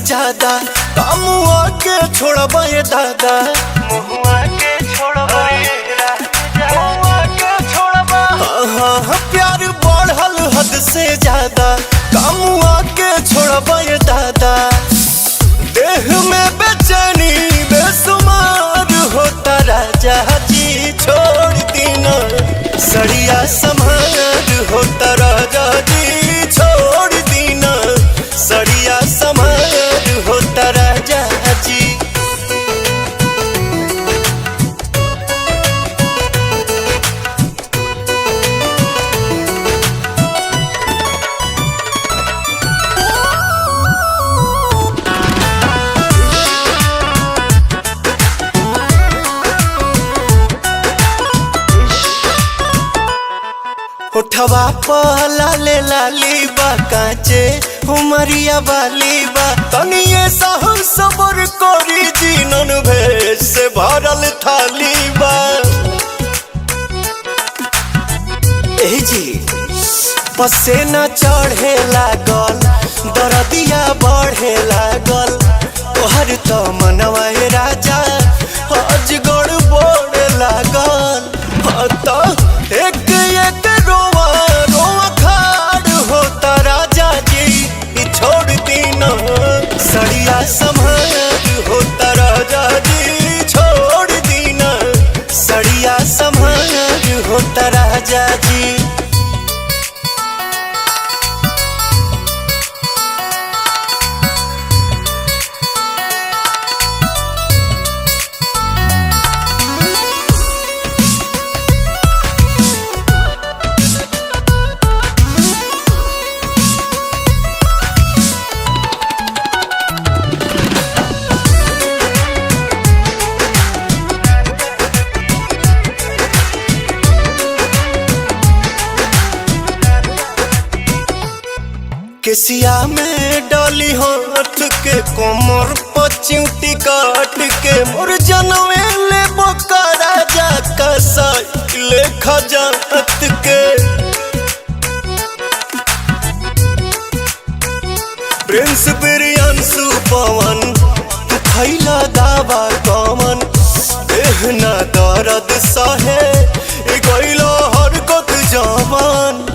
ज्यादा कामुआ के छोड़बा ये दादा महुआ के छोड़बा ये राजा महुआ के छोड़बा। हाँ प्यार बढ़ल हद से ज्यादा कामुआ के छोड़बा ये दादा। देह में बेचैनी बेसुमार होता राजा जी छोड़ दीना सड़िया समार होता राजा जी छोड़ दीना सड़िया समार होता राजा जी। उठवा पहला ले लाली बा कांचे उमरिया वाली बा तनिए सहु सबर करी जीनन भेष से भरल थाली बा। ए जी पसेना चढ़े लागल दरदिया बढ़े लागल तोहर तो मनवा राजा अजगड़ बोड़ लागल। तो एक एक रोवा रोवा खाड़ होता राजा जी छोड़ दीना सड़िया समार होता राजा जी छोड़ दीना सड़िया समार होता राजा जी। केसिया में डाली हाथ के कोमर पचिउटी काट के मोर जनवे ले बोका राजा का साइकिल खजात के। प्रिंस बिरियांसु पवन तू खैला दावा कमन देहना दर्द सहे गइलो हरकत जवान।